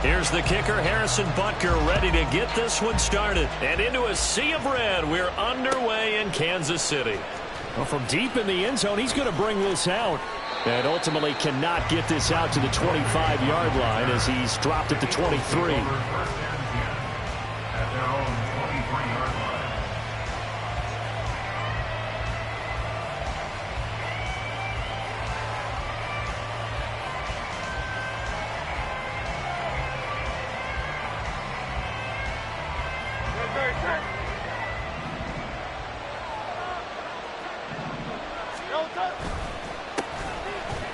Here's the kicker, Harrison Butker, ready to get this one started. And into a sea of red, we're underway in Kansas City. Well, from deep in the end zone, he's going to bring this out. And ultimately cannot get this out to the 25-yard line as he's dropped at the 23.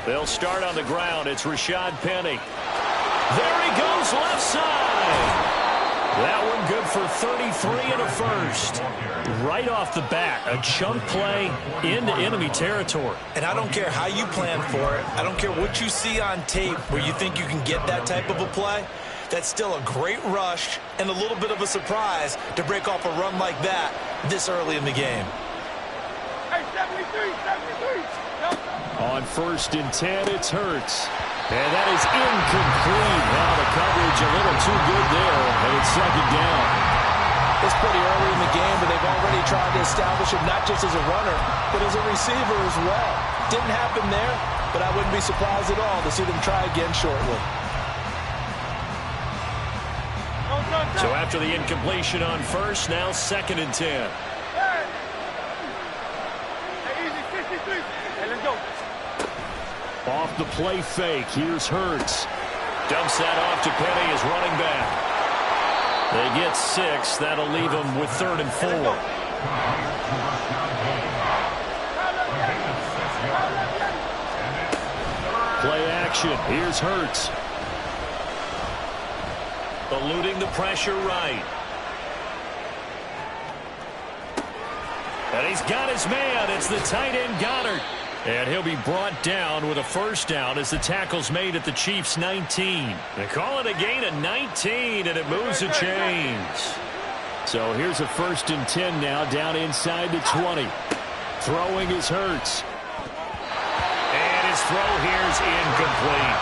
They'll start on the ground. It's Rashad Penny. There he goes, left side. That one good for 33 and a first. Right off the bat, a chunk play into enemy territory. And I don't care how you plan for it. I don't care what you see on tape where you think you can get that type of a play. That's still a great rush and a little bit of a surprise to break off a run like that this early in the game. Hey, 73. On 1st and 10, it's Hurts. And that is incomplete. Now the coverage a little too good there, and it's 2nd down. It's pretty early in the game, but they've already tried to establish him not just as a runner, but as a receiver as well. Didn't happen there, but I wouldn't be surprised at all to see them try again shortly. So after the incompletion on 1st, now 2nd and 10. Off the play fake, here's Hurts. Dumps that off to Penny as running back. They get 6. That'll leave them with 3rd and 4. Play action, here's Hurts. Eluding the pressure right. And he's got his man. It's the tight end Goddard. And he'll be brought down with a 1st down as the tackle's made at the Chiefs' 19. They call it a gain of 19, and it moves the chains. So here's a 1st and 10 now, down inside the 20. Throwing is Hurts. And his throw here's incomplete.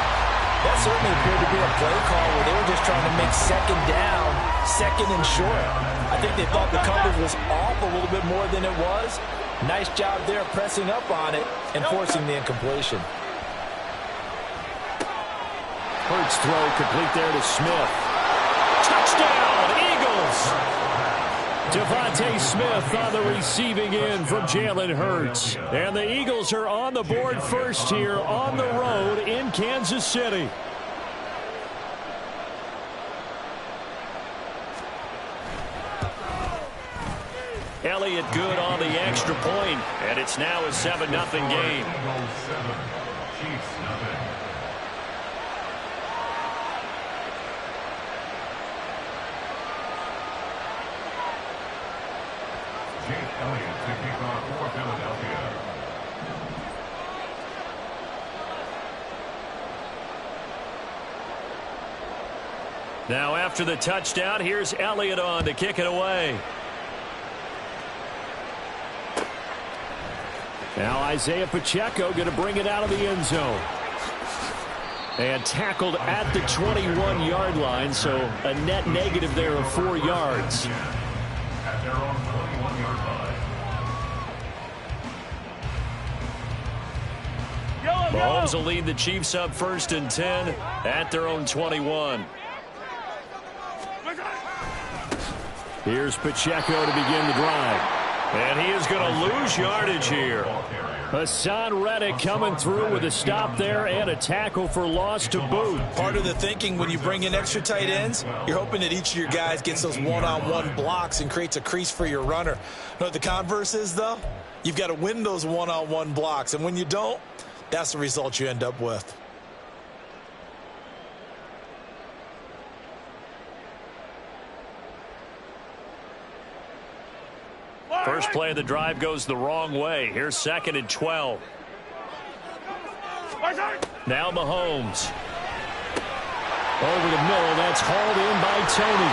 That certainly appeared to be a play call where they were just trying to make 2nd down, 2nd and short. I think they thought the coverage was off a little bit more than it was. Nice job there pressing up on it and forcing the incompletion. Hurts throw complete there to Smith. Touchdown, Eagles! Devontae Smith on the receiving end from Jalen Hurts. And the Eagles are on the board first here on the road in Kansas City. Elliott good on the extra point, and it's now a 7-0 game. Elliott to kick off for Philadelphia. Now after the touchdown, here's Elliott on to kick it away. Now Isaiah Pacheco going to bring it out of the end zone. And tackled at the 21-yard line, so a net negative there of 4 yards. At their own 21-yard line. Mahomes will lead the Chiefs up 1st and 10 at their own 21. Here's Pacheco to begin the drive. And he is going to lose yardage here. Hassan Reddick coming through with a stop there and a tackle for loss to boot. Part of the thinking when you bring in extra tight ends, you're hoping that each of your guys gets those one-on-one blocks and creates a crease for your runner. You know what the converse is, though? You've got to win those one-on-one blocks, and when you don't, that's the result you end up with. First play of the drive goes the wrong way. Here's 2nd and 12. Now Mahomes. Over the middle, that's hauled in by Tony.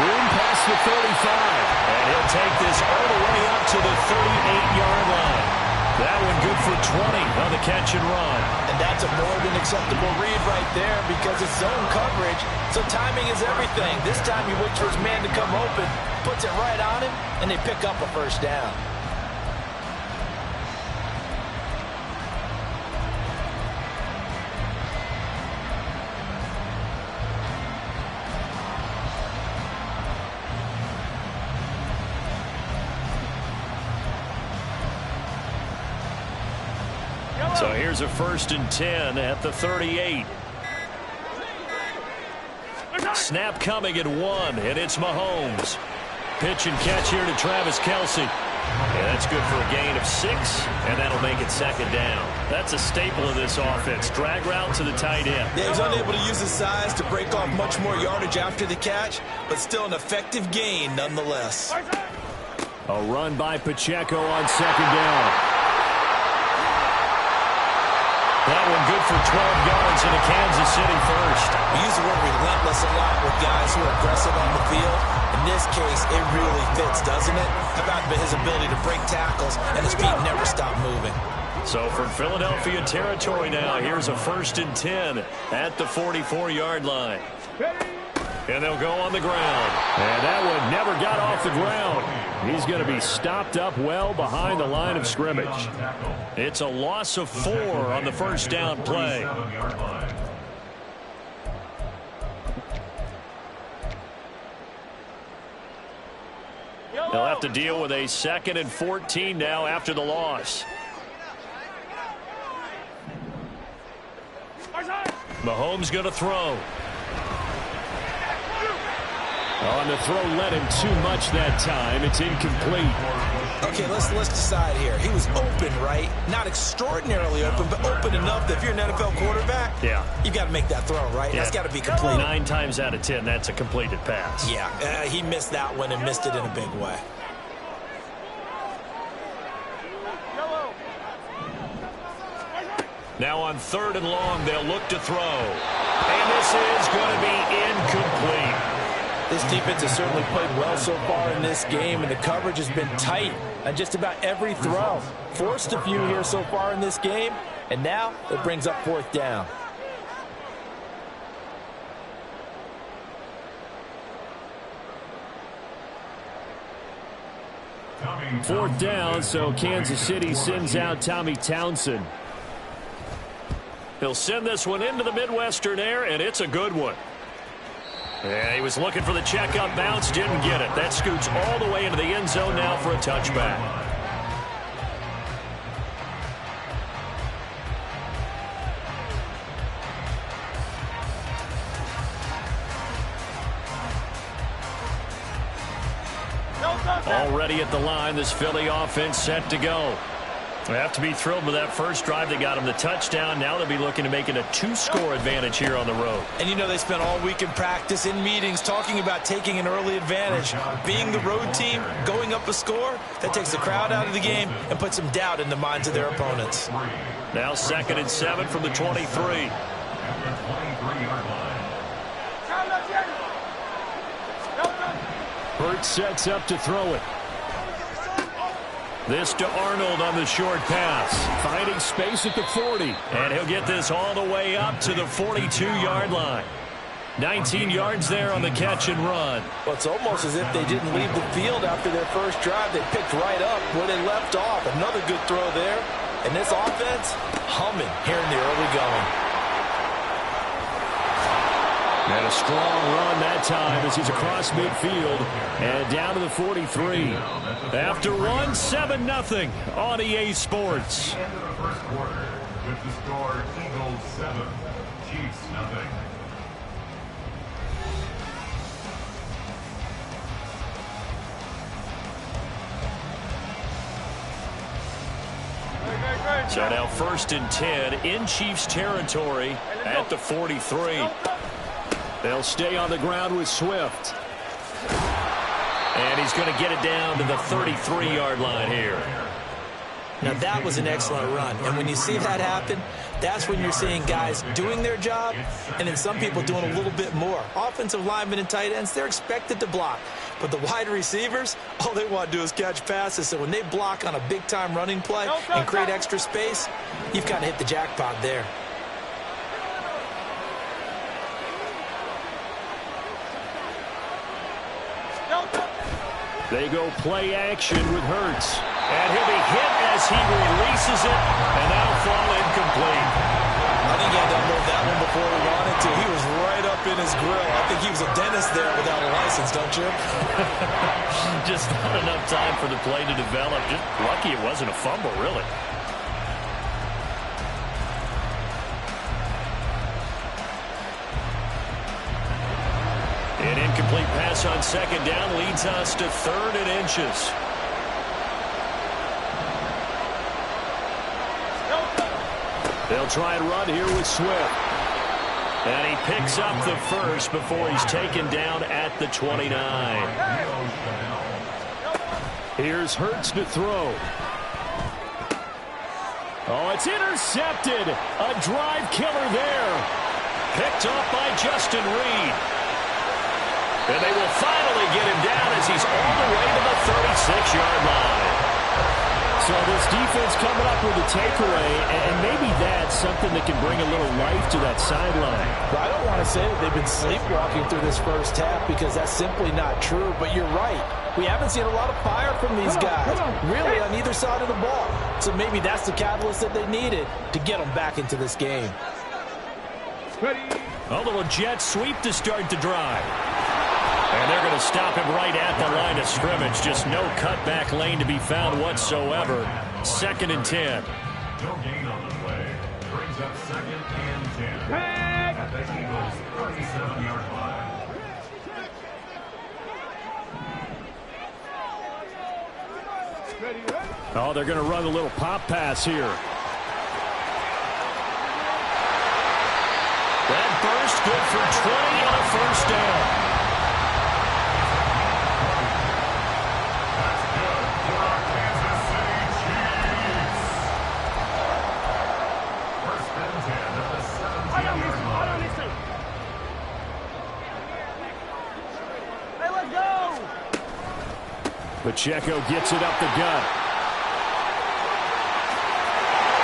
Room past the 35. And he'll take this all the way up to the 38-yard line. That one good for 20 on the catch and run. And that's a more than acceptable read right there because it's zone coverage, so timing is everything. This time he waits for his man to come open, puts it right on him, and they pick up a first down. So here's a 1st and 10 at the 38. Snap coming at 1, and it's Mahomes. Pitch and catch here to Travis Kelce. Yeah, that's good for a gain of 6, and that'll make it 2nd down. That's a staple of this offense. Drag route to the tight end. Yeah, he's unable to use his size to break off much more yardage after the catch, but still an effective gain nonetheless. A run by Pacheco on 2nd down. That one good for 12 yards in a Kansas City first. We use the word relentless a lot with guys who are aggressive on the field. In this case, it really fits, doesn't it? How about his ability to break tackles and his feet never stop moving? So from Philadelphia territory now, here's a 1st and 10 at the 44-yard line. And they'll go on the ground. And that one never got off the ground. He's going to be stopped up well behind the line of scrimmage. It's a loss of 4 on the 1st down play. They'll have to deal with a 2nd and 14 now after the loss. Mahomes going to throw. On the throw led him too much that time. It's incomplete. Okay, let's decide here. He was open, right? Not extraordinarily open, but open enough that if you're an NFL quarterback, you got to make that throw, right? That's got to be completed. 9 times out of 10, that's a completed pass. Yeah, he missed that one and missed it in a big way. Now on 3rd and long, they'll look to throw. And this is going to be incomplete. This defense has certainly played well so far in this game, and the coverage has been tight on just about every throw. Forced a few here so far in this game, and now it brings up 4th down. Fourth down, so Kansas City sends out Tommy Townsend. He'll send this one into the Midwestern air, and it's a good one. Yeah, he was looking for the check-up bounce, didn't get it. That scoots all the way into the end zone now for a touchback. Already at the line, this Philly offense set to go. They have to be thrilled with that first drive. They got them the touchdown. Now they'll be looking to make it a 2-score advantage here on the road. And you know they spent all week in practice, in meetings, talking about taking an early advantage. Being the road team, going up a score, that takes the crowd out of the game and puts some doubt in the minds of their opponents. Now 2nd and 7 from the 23. Burt sets up to throw it. This to Arnold on the short pass. Finding space at the 40. And he'll get this all the way up to the 42-yard line. 19 yards there on the catch and run. Well, it's almost as if they didn't leave the field after their first drive. They picked right up where they left off. Another good throw there. And this offense, humming here in the early going. And a strong run that time as he's across midfield and down to the 43. After one, 7-0 on EA Sports. End of the first quarter with the score Eagles 7, Chiefs 0. So now 1st and 10 in Chiefs territory at the 43. They'll stay on the ground with Swift. And he's going to get it down to the 33-yard line here. Now that was an excellent run. And when you see that happen, that's when you're seeing guys doing their job and then some people doing a little bit more. Offensive linemen and tight ends, they're expected to block. But the wide receivers, all they want to do is catch passes. So when they block on a big-time running play and create extra space, you've kind of hit the jackpot there. They go play action with Hurts. And he'll be hit as he releases it, and that'll fall incomplete. I think he had to unload that one before he wanted to. He was right up in his grill. I think he was a dentist there without a license, don't you? Just not enough time for the play to develop. Just lucky it wasn't a fumble, really. An incomplete pass on second down leads us to 3rd and inches. They'll try and run here with Swift. And he picks up the first before he's taken down at the 29. Here's Hurts to throw. Oh, it's intercepted. A drive killer there. Picked up by Justin Reed. And they will finally get him down as he's all the way to the 36-yard line. So this defense coming up with a takeaway, and maybe that's something that can bring a little life to that sideline. I don't want to say that they've been sleepwalking through this first half because that's simply not true, but you're right. We haven't seen a lot of fire from these guys, really, on either side of the ball. So maybe that's the catalyst that they needed to get them back into this game. A little jet sweep to start the drive. And they're going to stop him right at the line of scrimmage. Just no cutback lane to be found whatsoever. 2nd and 10. No gain on the play. Brings up 2nd and 10. At the Eagles' 37-yard line. Oh, they're going to run a little pop pass here. That burst good for 20 and a first down. Pacheco gets it up the gut.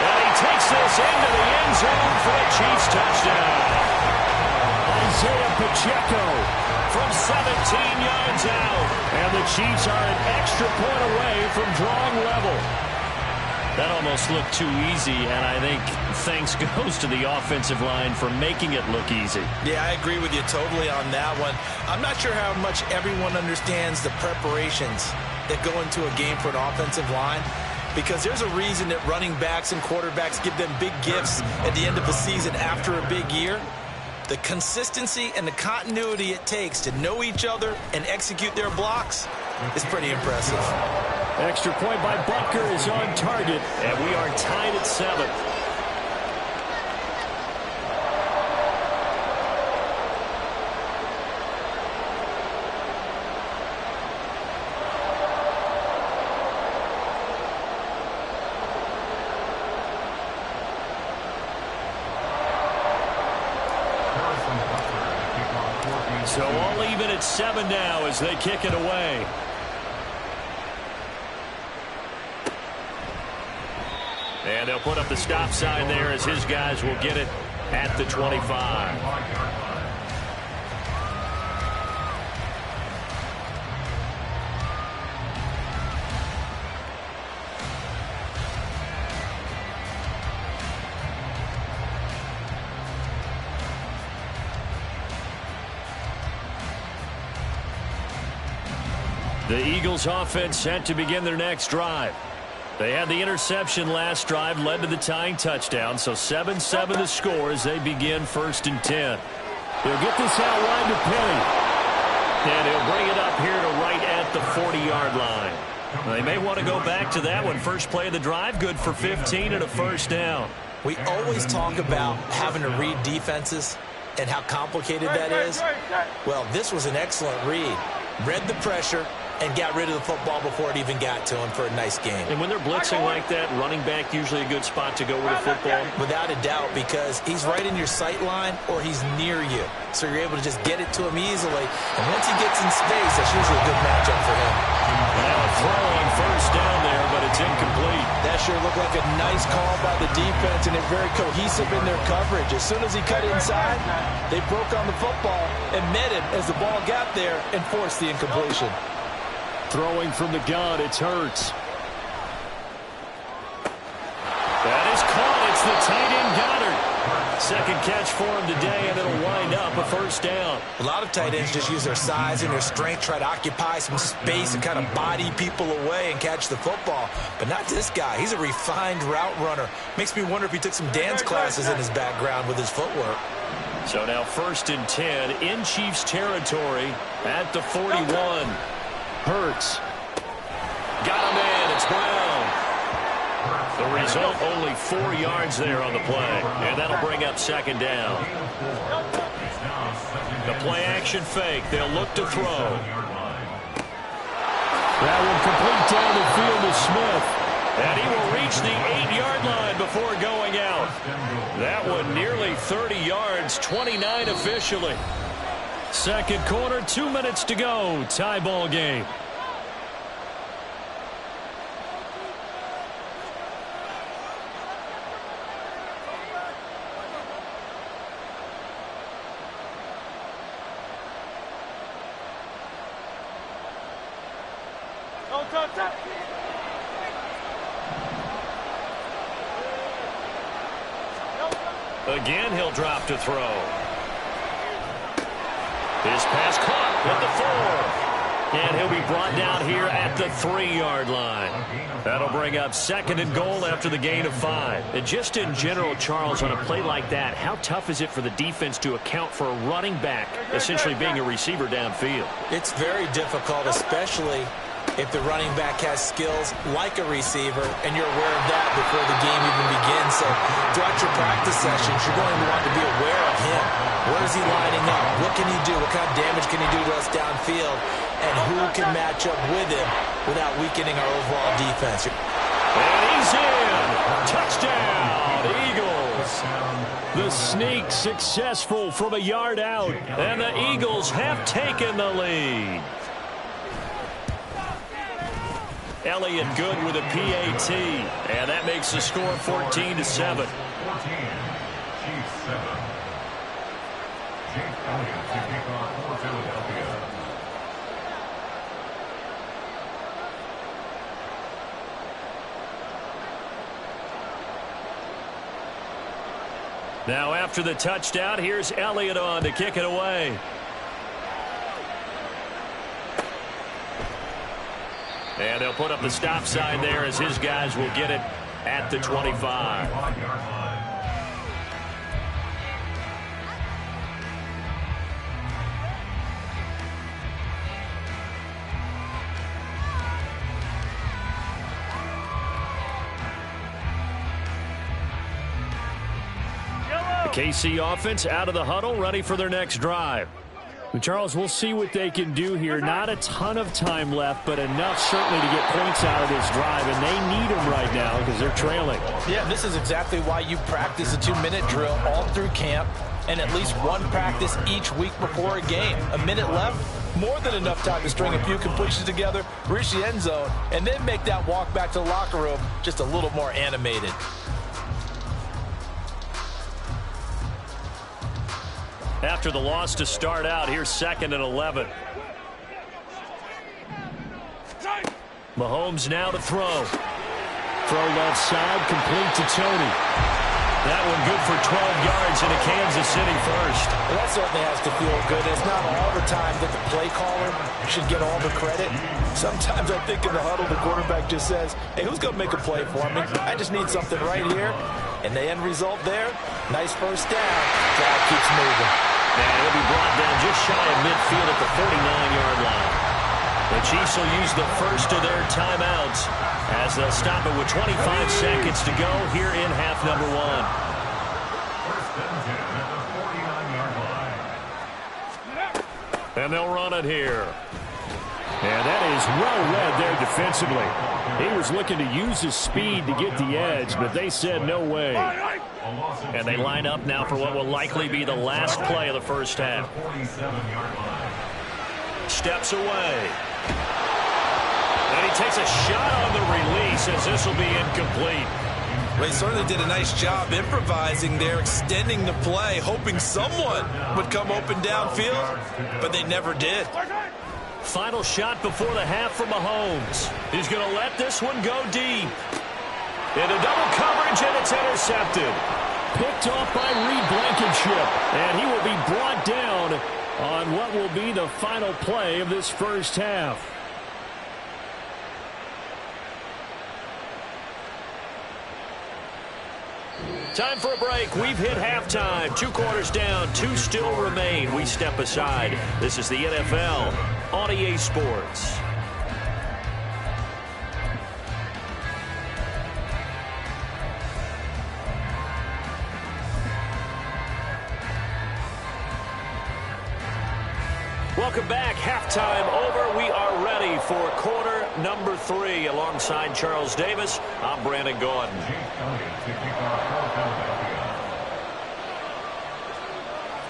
And he takes this into the end zone for the Chiefs touchdown. Isaiah Pacheco from 17 yards out. And the Chiefs are an extra point away from drawing level. That almost looked too easy, and I think thanks goes to the offensive line for making it look easy. Yeah, I agree with you totally on that one. I'm not sure how much everyone understands the preparations that go into a game for an offensive line, because there's a reason that running backs and quarterbacks give them big gifts at the end of the season after a big year. The consistency and the continuity it takes to know each other and execute their blocks is pretty impressive. Extra point by Butker is on target, and we are tied at 7. So all even at 7 now as they kick it away. And they'll put up the stop sign there as his guys will get it at the 25. The Eagles offense set to begin their next drive. They had the interception last drive, led to the tying touchdown, so 7-7 the score as they begin 1st and 10. They'll get this out wide to Penny. And he'll bring it up here to right at the 40-yard line. They may want to go back to that one. First play of the drive, good for 15 and a first down. We always talk about having to read defenses and how complicated that is. Well, this was an excellent read. Read the pressure and got rid of the football before it even got to him for a nice game. And when they're blitzing like that, running back usually a good spot to go with the football? Without a doubt, because he's right in your sight line or he's near you. So you're able to just get it to him easily. And once he gets in space, that's usually a good matchup for him. Now a throw on first down there, but it's incomplete. That sure looked like a nice call by the defense, and they're very cohesive in their coverage. As soon as he cut inside, they broke on the football and met him as the ball got there and forced the incompletion. Throwing from the gun, it's Hurts. That is caught. It's the tight end Goddard. Second catch for him today, and it'll wind up a first down. A lot of tight ends just use their size and their strength, try to occupy some space and kind of body people away and catch the football. But not this guy. He's a refined route runner. Makes me wonder if he took some dance classes in his background with his footwork. So now 1st and 10 in Chiefs territory at the 41. Hurts. Got him in. It's Brown. The result, only 4 yards there on the play. And that'll bring up 2nd down. The play action fake. They'll look to throw. That one complete down the field to Smith. And he will reach the 8-yard line before going out. That one nearly 30 yards, 29 officially. Second quarter, 2 minutes to go. Tie ball game. Again, he'll drop to throw. His pass caught at the 4. And he'll be brought down here at the 3-yard line. That'll bring up 2nd and goal after the gain of 5. And just in general, Charles, on a play like that, how tough is it for the defense to account for a running back essentially being a receiver downfield? It's very difficult, especially if the running back has skills like a receiver, and you're aware of that before the game even begins. So throughout your practice sessions, you're going to want to be aware of him. Where is he lining up? What can he do? What kind of damage can he do to us downfield? And who can match up with him without weakening our overall defense? And he's in. Touchdown, Eagles. The sneak successful from a yard out, and the Eagles have taken the lead. Elliott good with a PAT, and that makes the score 14-7. 14, Chiefs 7. Jake Elliott to kick off for Philadelphia. Now after the touchdown, here's Elliott on to kick it away. And they'll put up the stop sign there as his guys will get it at the 25. The KC offense out of the huddle, ready for their next drive. Charles, we'll see what they can do here. Not a ton of time left, but enough certainly to get points out of this drive, and they need them right now because they're trailing. Yeah, this is exactly why you practice a 2-minute drill all through camp and at least one practice each week before a game. A minute left, more than enough time to string a few completions together, reach the end zone, and then make that walk back to the locker room just a little more animated. After the loss to start out, here's 2nd and 11. Mahomes now to throw. Throw left side, complete to Tony. That one good for 12 yards into Kansas City first. Well, that certainly has to feel good. It's not all the time that the play caller should get all the credit. Sometimes I think in the huddle, the quarterback just says, hey, who's going to make a play for me? I just need something right here. And the end result there, nice first down. Drive keeps moving. And he'll be brought down just shy of midfield at the 49-yard line. The Chiefs will use the first of their timeouts as they'll stop it with 25 seconds to go here in half number 1. First and 10 at the 49-yard line. And they'll run it here. And that is well read there defensively. He was looking to use his speed to get the edge, but they said no way. And they line up now for what will likely be the last play of the first half. Steps away. And he takes a shot on the release as this will be incomplete. Well, he certainly did a nice job improvising there, extending the play, hoping someone would come open downfield, but they never did. Final shot before the half from Mahomes. He's going to let this one go deep. Into double coverage, and it's intercepted. Picked off by Reed Blankenship, and he will be brought down on what will be the final play of this first half. Time for a break. We've hit halftime. 2 quarters down. 2 still remain. We step aside. This is the NFL on EA Sports. Welcome back. Halftime over. We are ready for quarter number 3. Alongside Charles Davis, I'm Brandon Gordon.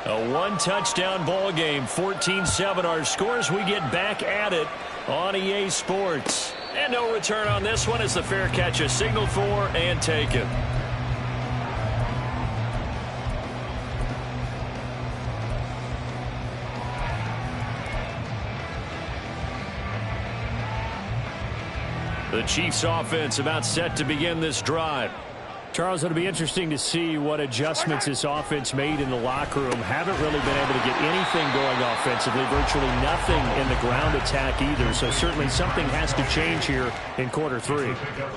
A 1-touchdown ball game, 14-7 our scores. We get back at it on EA Sports. And no return on this one as the fair catch is signaled for and taken. The Chiefs offense about set to begin this drive. Charles, it'll be interesting to see what adjustments this offense made in the locker room. Haven't really been able to get anything going offensively, virtually nothing in the ground attack either. So certainly something has to change here in quarter 3.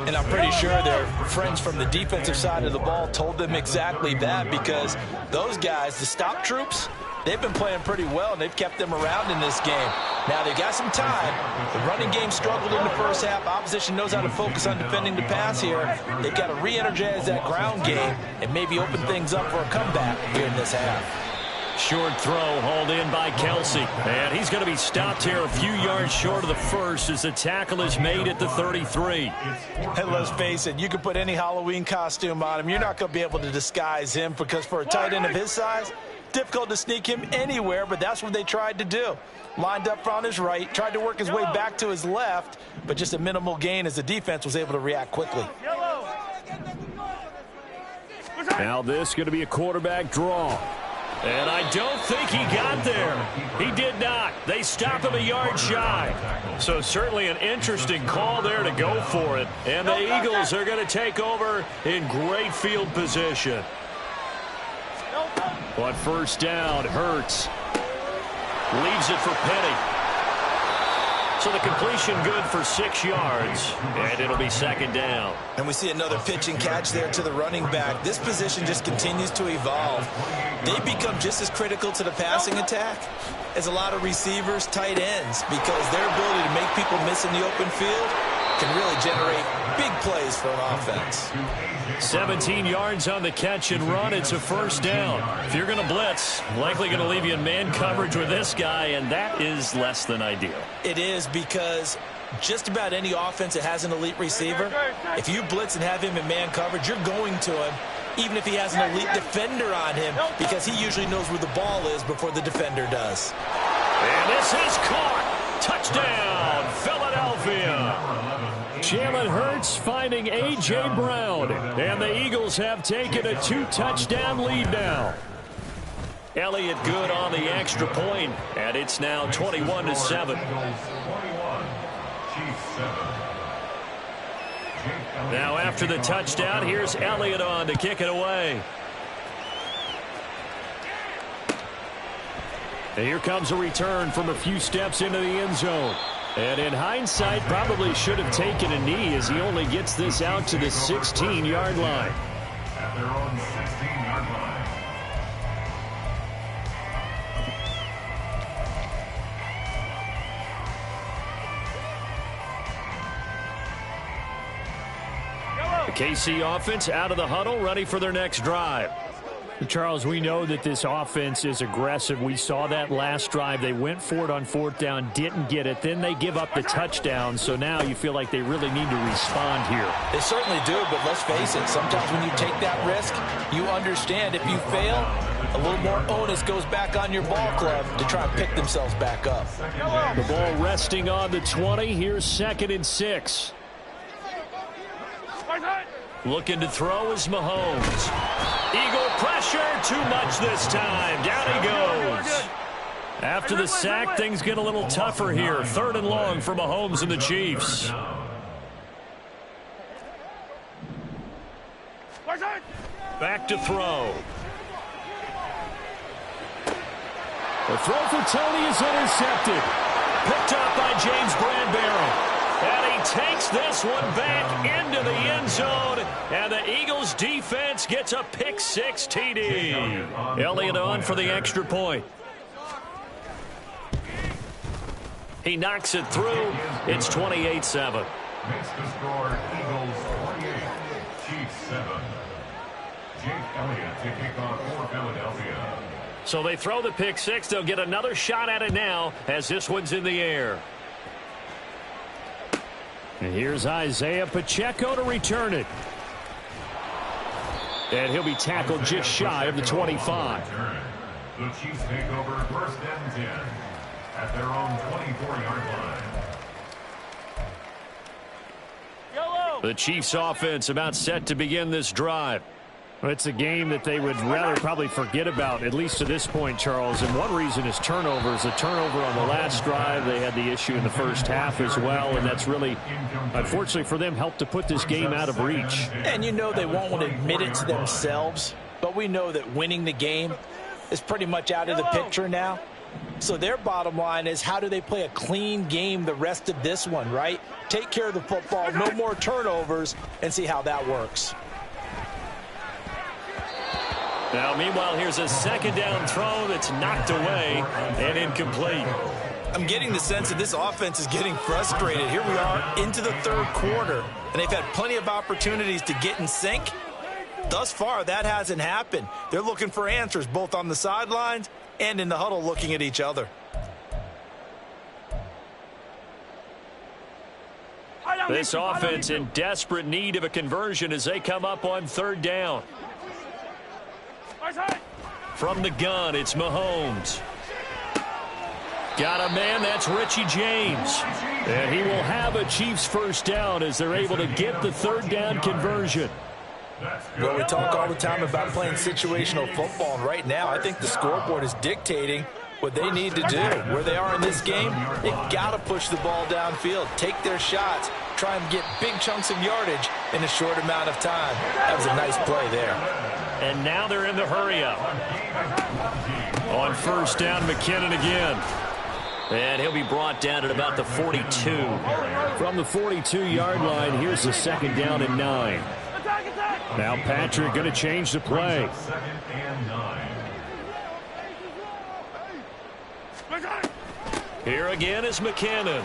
And I'm pretty sure their friends from the defensive side of the ball told them exactly that, because those guys, the stop troops, they've been playing pretty well, and they've kept them around in this game. Now, they've got some time. The running game struggled in the first half. Opposition knows how to focus on defending the pass here. They've got to re-energize that ground game and maybe open things up for a comeback here in this half. Short throw hauled in by Kelsey. And he's going to be stopped here a few yards short of the first as the tackle is made at the 33. Hey, let's face it, you can put any Halloween costume on him. You're not going to be able to disguise him, because for a tight end of his size, difficult to sneak him anywhere, but that's what they tried to do. Lined up on his right, tried to work his way back to his left, but just a minimal gain as the defense was able to react quickly. Now this is going to be a quarterback draw. And I don't think he got there. He did not. They stopped him a yard shy. So certainly an interesting call there to go for it. And the Eagles are going to take over in great field position. But first down, Hurts. Leaves it for Penny. So the completion good for 6 yards. And it'll be second down. And we see another pitch and catch there to the running back. This position just continues to evolve. They become just as critical to the passing attack as a lot of receivers, tight ends, because their ability to make people miss in the open field can really generate big plays for an offense. 17 yards on the catch and run. It's a first down. If you're going to blitz, likely going to leave you in man coverage with this guy, and that is less than ideal. It is, because just about any offense that has an elite receiver, if you blitz and have him in man coverage, you're going to him, even if he has an elite defender on him, because he usually knows where the ball is before the defender does. And this is caught. Touchdown, Philadelphia. Jalen Hurts finding A.J. Brown. And the Eagles have taken a 2-touchdown lead now. Elliott good on the extra point, and it's now 21-7. Now after the touchdown, here's Elliott on to kick it away. And here comes a return from a few steps into the end zone. And in hindsight, probably should have taken a knee as he only gets this out to the 16-yard line. At their own 16-yard line. The KC offense out of the huddle, ready for their next drive. Charles, we know that this offense is aggressive. We saw that last drive. They went for it on 4th down, didn't get it. Then they give up the touchdown. So now you feel like they really need to respond here. They certainly do, but let's face it. Sometimes when you take that risk, you understand if you fail, a little more onus goes back on your ball club to try and pick themselves back up. The ball resting on the 20. Here's 2nd and 6. Looking to throw is Mahomes. Eagle pressure, too much this time. Down he goes. After the sack, things get a little tougher here. 3rd and long for Mahomes and the Chiefs. Back to throw. The throw for Tony is intercepted. Picked up by James Bradbury. And he takes this one back into the end zone. And the Eagles defense gets a pick-6 TD. Elliott on for the extra point. He knocks it through. It's 28-7. Makes the score Eagles 28, Chiefs 7. Jake Elliott to kick off for Philadelphia. So they throw the pick-6. They'll get another shot at it now as this one's in the air. And here's Isaiah Pacheco to return it. And he'll be tackled just shy of the 25. The Chiefs take over 1st and 10 at their own 24-yard line. The Chiefs offense about set to begin this drive. Well, it's a game that they would rather probably forget about, at least to this point, Charles. And one reason is turnovers. A turnover on the last drive. They had the issue in the first half as well. And that's really, unfortunately for them, helped to put this game out of reach. And you know they won't want to admit it to themselves. But we know that winning the game is pretty much out of the picture now. So their bottom line is, how do they play a clean game the rest of this one, right? Take care of the football, no more turnovers, and see how that works. Now, meanwhile, here's a 2nd down throw that's knocked away and incomplete. I'm getting the sense that this offense is getting frustrated. Here we are into the 3rd quarter, and they've had plenty of opportunities to get in sync. Thus far, that hasn't happened. They're looking for answers both on the sidelines and in the huddle looking at each other. This offense in desperate need of a conversion as they come up on 3rd down. From the gun, it's Mahomes. Got a man, that's Richie James. And he will have a Chiefs 1st down as they're able to get the 3rd down conversion. Well, we talk all the time about playing situational football, and right now I think the scoreboard is dictating what they need to do. Where they are in this game, they've got to push the ball downfield, take their shots, try and get big chunks of yardage in a short amount of time. That was a nice play there. And now they're in the hurry-up. On 1st down, McKinnon again. And he'll be brought down at about the 42. From the 42-yard line, here's the 2nd down and 9. Now Patrick going to change the play. 2nd and 9. Here again is McKinnon.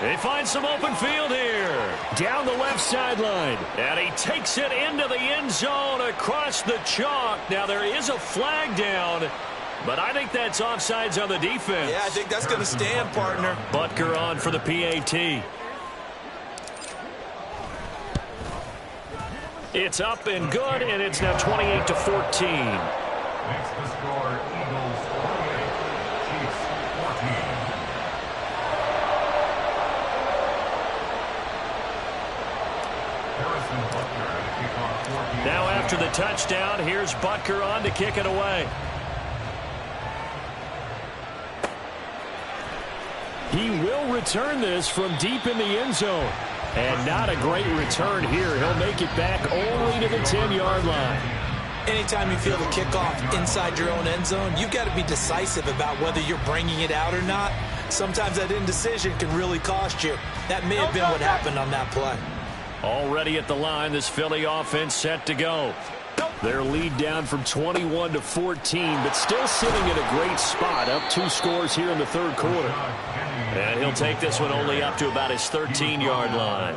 They find some open field here. Down the left sideline. And he takes it into the end zone across the chalk. Now there is a flag down, but I think that's offsides on the defense. Yeah, I think that's going to stand, partner. Butker on for the PAT. It's up and good, and it's now 28-14. Makes the score Eagles 48, Chiefs 14. Now after the touchdown, here's Butker on to kick it away. He will return this from deep in the end zone. And not a great return here. He'll make it back only to the 10-yard line. Anytime you feel the kickoff inside your own end zone, you've got to be decisive about whether you're bringing it out or not. Sometimes that indecision can really cost you. That may have been what happened on that play. Already at the line, this Philly offense set to go. Their lead down from 21 to 14, but still sitting at a great spot, up 2 scores here in the 3rd quarter. And he'll take this one only up to about his 13-yard line.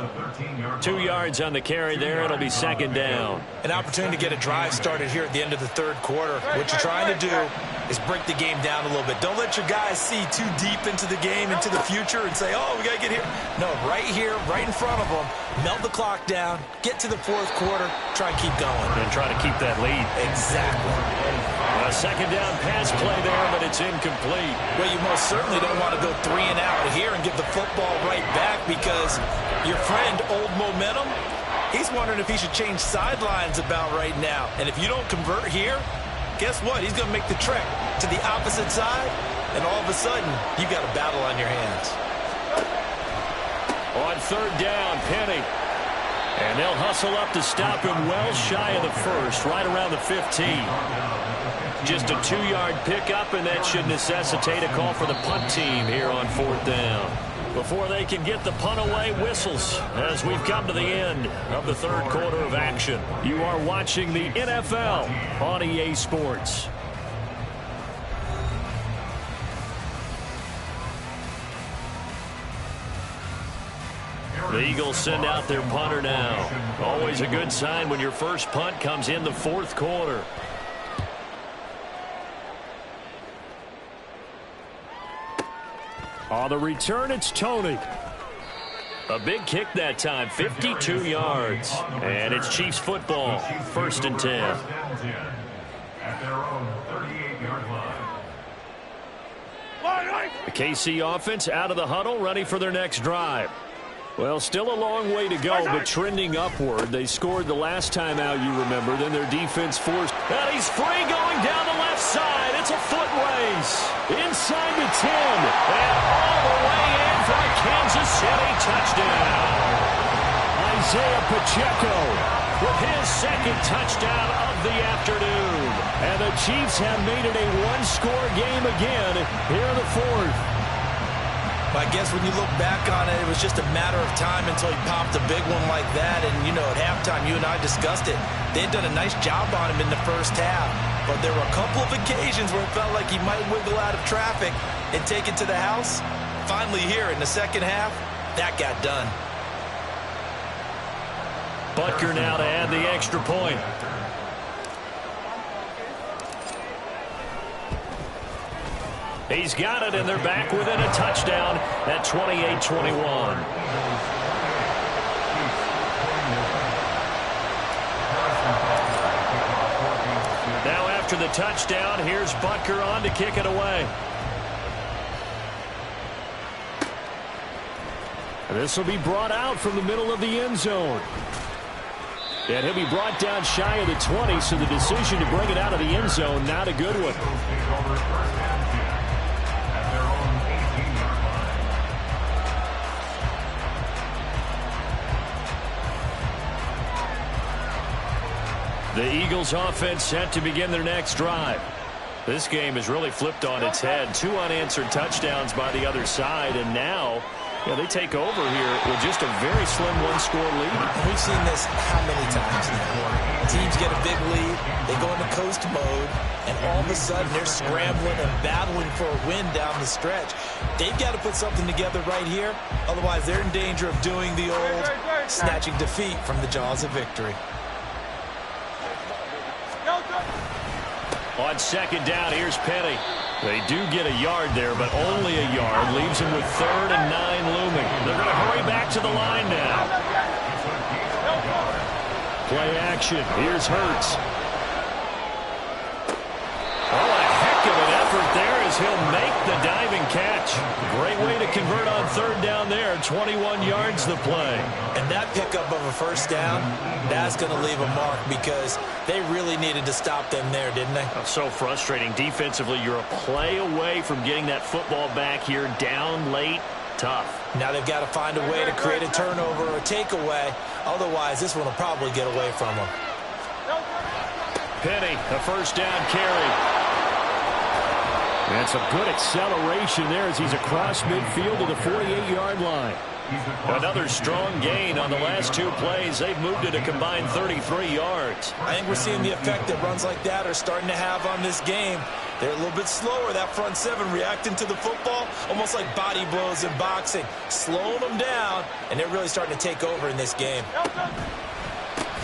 2 yards on the carry there. It'll be second down. An opportunity to get a drive started here at the end of the third quarter. What you're trying to do is break the game down a little bit. Don't let your guys see too deep into the game, into the future, and say, oh, we got to get here. No, right here, right in front of them, melt the clock down, get to the fourth quarter, try and keep going. And try to keep that lead. Exactly. A second down pass play there, but it's incomplete. Well, you most certainly don't want to go 3 and out here and give the football right back, because your friend, Old Momentum, he's wondering if he should change sidelines about right now. And if you don't convert here, guess what? He's going to make the trek to the opposite side, and all of a sudden, you've got a battle on your hands. On third down, Penny. And they'll hustle up to stop him well shy of the first, right around the 15. Just a 2-yard pickup, and that should necessitate a call for the punt team here on fourth down. Before they can get the punt away, whistles as we've come to the end of the third quarter of action. You are watching the NFL on EA Sports. The Eagles send out their punter now. Always a good sign when your first punt comes in the fourth quarter. On the return, it's Tony. A big kick that time, 52 yards. And it's Chiefs football, first and 10. At their own 38-yard line. The KC offense out of the huddle, ready for their next drive. Well, still a long way to go, but trending upward. They scored the last time out, you remember. Then their defense forced. And he's free going down the left side. It's a foot race. Inside the 10. And all the way in for a Kansas City touchdown. Isaiah Pacheco with his second touchdown of the afternoon. And the Chiefs have made it a one-score game again here in the fourth. I guess when you look back on it, it was just a matter of time until he popped a big one like that. And, you know, at halftime, you and I discussed it. They had done a nice job on him in the first half. But there were a couple of occasions where it felt like he might wiggle out of traffic and take it to the house. Finally here in the second half, that got done. Butker now to add the extra point. He's got it, and they're back within a touchdown at 28-21. Now after the touchdown, here's Butker on to kick it away. And this will be brought out from the middle of the end zone. And he'll be brought down shy of the 20, so the decision to bring it out of the end zone, not a good one. The Eagles offense set to begin their next drive. This game has really flipped on its head. 2 unanswered touchdowns by the other side, and now they take over here with just a very slim one-score lead. We've seen this how many times now? Teams get a big lead, they go into coast mode, and all of a sudden they're scrambling and battling for a win down the stretch. They've got to put something together right here, otherwise they're in danger of doing the old snatching defeat from the jaws of victory. On second down, here's Penny. They do get a yard there, but only a yard. Leaves him with 3rd and 9 looming. They're going to hurry back to the line now. Play action. Here's Hurts. Oh, a heck of an effort there as he'll make the diving catch. Great way to convert on 3rd down there. 21 yards the play. And that pickup of a first down, that's going to leave a mark because they really needed to stop them there, didn't they? So frustrating. Defensively, you're a play away from getting that football back here. Down late, tough. Now they've got to find a way to create a turnover or a takeaway. Otherwise, this one will probably get away from them. Penny, a first down carry. And some good acceleration there as he's across midfield to the 48-yard line. Another strong gain on the last two plays. They've moved it a combined 33 yards. I think we're seeing the effect that runs like that are starting to have on this game. They're a little bit slower, that front seven, reacting to the football, almost like body blows in boxing, slowing them down, and they're really starting to take over in this game.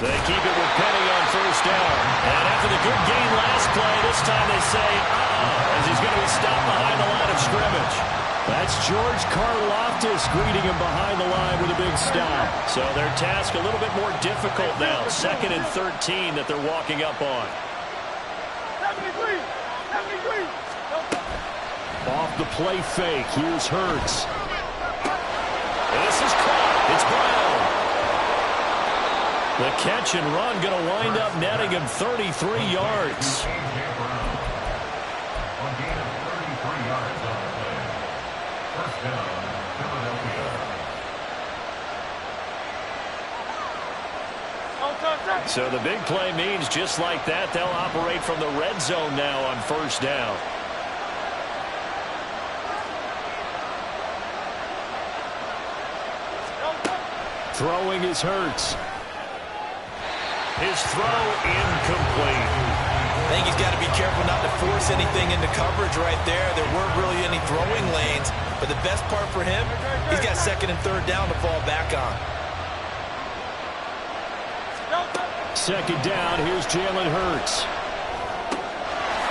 They keep it with Penny on first down. And after the good gain last play, this time they say, as he's going to be stopped behind the line of scrimmage. That's George Karlaftis greeting him behind the line with a big stop. So their task a little bit more difficult now. 2nd and 13 that they're walking up on. Off the play fake. Here's Hurts. This is caught. It's Brown. The catch and run going to wind up netting him 33 yards. So the big play means just like that, they'll operate from the red zone now on first down. Throwing is Hurts. His throw incomplete. I think he's got to be careful not to force anything into coverage right there. There weren't really any throwing lanes, but the best part for him, he's got 2nd and 3rd down to fall back on. 2nd down, here's Jalen Hurts.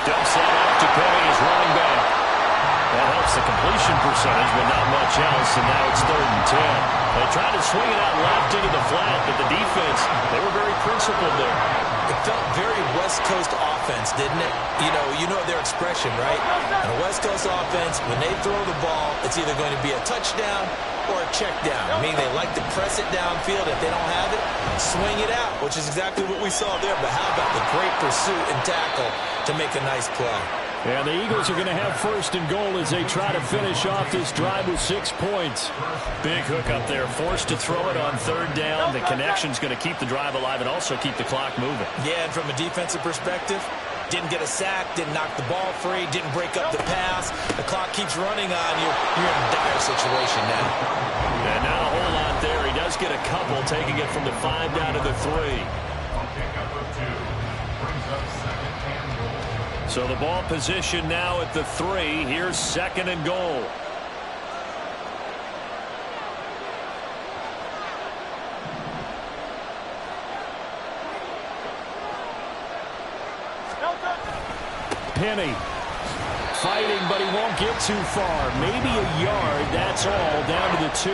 Dumps that off to Penny as running back. That helps the completion percentage, but not much else, and now it's 3rd and 10. They tried to swing it out left into the flat, but the defense, they were very principled there. It felt very West Coast offense, didn't it? You know their expression, right? On a West Coast offense, when they throw the ball, it's either going to be a touchdown or a check down. Meaning they like to press it downfield. If they don't have it, swing it out, which is exactly what we saw there. But how about the great pursuit and tackle to make a nice play? And the Eagles are going to have 1st and goal as they try to finish off this drive with 6 points. Big hook up there, forced to throw it on 3rd down. The connection's going to keep the drive alive and also keep the clock moving. Yeah, and from a defensive perspective, didn't get a sack, didn't knock the ball free, didn't break up the pass. The clock keeps running on you. You're in a dire situation now. And not a whole lot there. He does get a couple, taking it from the 5 down to the 3. So the ball position now at the 3. Here's 2nd and goal. Penny fighting, but he won't get too far. Maybe a yard, that's all, down to the 2.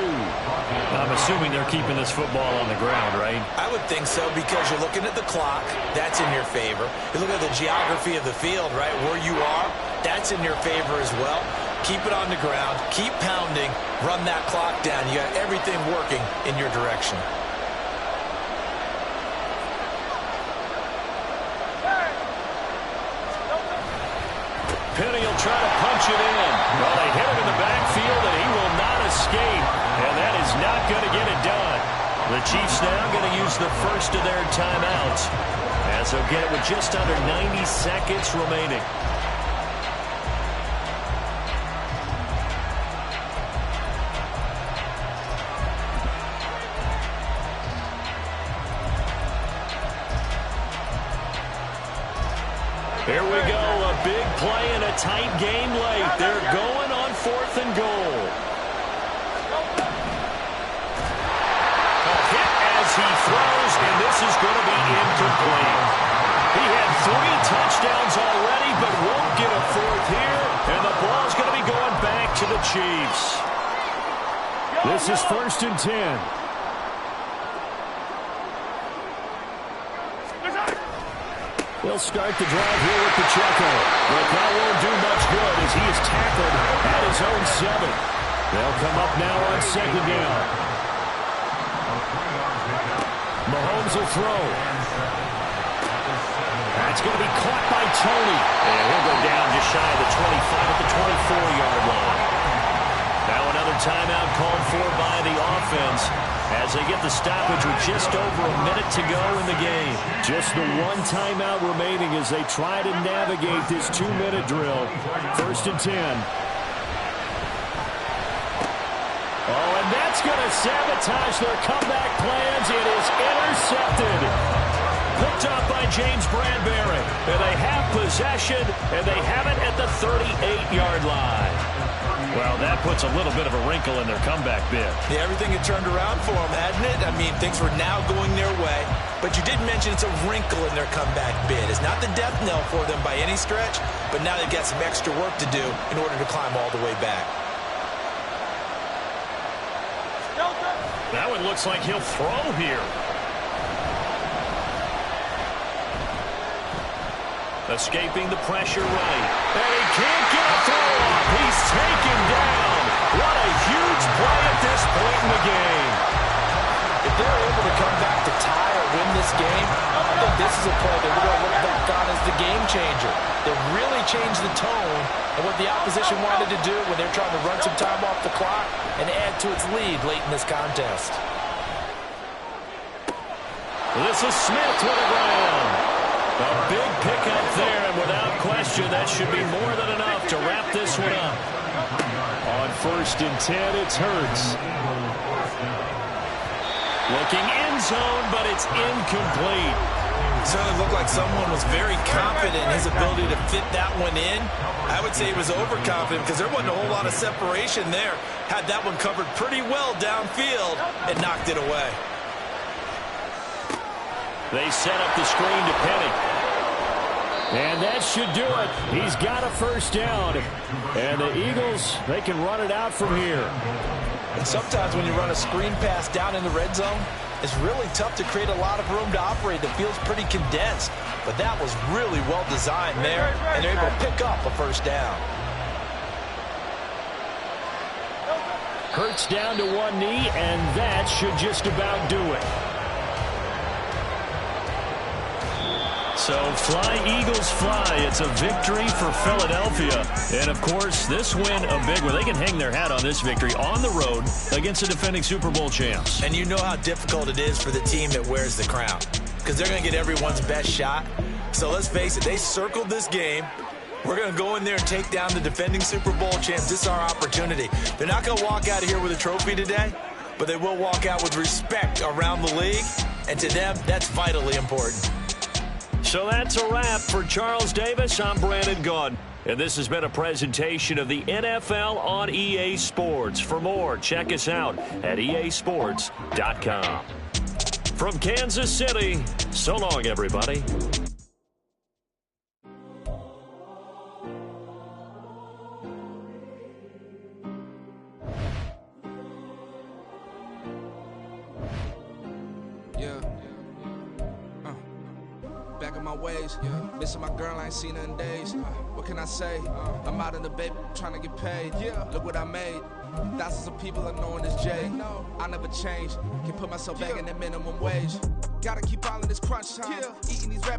I'm assuming they're keeping this football on the ground, right? I would think so, because you're looking at the clock. That's in your favor. You look at the geography of the field, right? Where you are, that's in your favor as well. Keep it on the ground. Keep pounding. Run that clock down. You got everything working in your direction. Penny will try to punch it in. Well, they hit him in the backfield, and he will not escape. And that is not going to get it done. The Chiefs now going to use the first of their timeouts, as they'll get it with just under 90 seconds remaining. Here we go, a big play and a tight game late. They're going on 4th and goal. A hit as he throws, and this is going to be incomplete. He had 3 touchdowns already, but won't get a 4th here, and the ball's going to be going back to the Chiefs. This is 1st and 10. They'll start the drive here with Pacheco. But that won't do much good as he is tackled at his own 7. They'll come up now on 2nd down. Mahomes will throw. That's going to be caught by Tony. And he'll go down just shy of the 25 at the 24-yard line. Now another timeout called for by the offense as they get the stoppage with just over a minute to go in the game. Just the one timeout remaining as they try to navigate this 2-minute drill. 1st and 10. Oh, and that's going to sabotage their comeback plans. It is intercepted. Picked off by James Bradbury. And they have possession, and they have it at the 38-yard line. Well, that puts a little bit of a wrinkle in their comeback bid. Yeah, everything had turned around for them, hadn't it? I mean, things were now going their way. But you did mention it's a wrinkle in their comeback bid. It's not the death knell for them by any stretch, but now they've got some extra work to do in order to climb all the way back. That one looks like he'll throw here. Escaping the pressure right. And he can't get a throw off. He's taken down. What a huge play at this point in the game. If they're able to come back to tie or win this game, I think this is a play that we're going to look back on as the game changer. That really changed the tone and what the opposition wanted to do when they're trying to run some time off the clock and add to its lead late in this contest. This is Smith with a ground. A big pickup there, and without question, that should be more than enough to wrap this one up. On 1st and 10, it's Hurts. Looking end zone, but it's incomplete. Certainly looked like someone was very confident in his ability to fit that one in. I would say he was overconfident because there wasn't a whole lot of separation there. Had that one covered pretty well downfield and knocked it away. They set up the screen to Penny. And that should do it. He's got a 1st down. And the Eagles, they can run it out from here. And sometimes when you run a screen pass down in the red zone, it's really tough to create a lot of room to operate. That feels pretty condensed. But that was really well designed there, and they're able to pick up a 1st down. Hurts down to one knee, and that should just about do it. So fly, Eagles, fly. It's a victory for Philadelphia. And, of course, this win a big one. They can hang their hat on this victory on the road against the defending Super Bowl champs. And you know how difficult it is for the team that wears the crown because they're going to get everyone's best shot. So let's face it, they circled this game. We're going to go in there and take down the defending Super Bowl champs. This is our opportunity. They're not going to walk out of here with a trophy today, but they will walk out with respect around the league. And to them, that's vitally important. So that's a wrap for Charles Davis. I'm Brandon Gaudin. And this has been a presentation of the NFL on EA Sports. For more, check us out at easports.com. From Kansas City, so long, everybody. Back in my ways, missing my girl, I ain't seen her in days. What can I say? I'm out in the baby, trying to get paid. Look what I made. Thousands of people are knowing this Jay. I never change. Can put myself back in the minimum wage. Gotta keep all in this crunch time. Eating these rap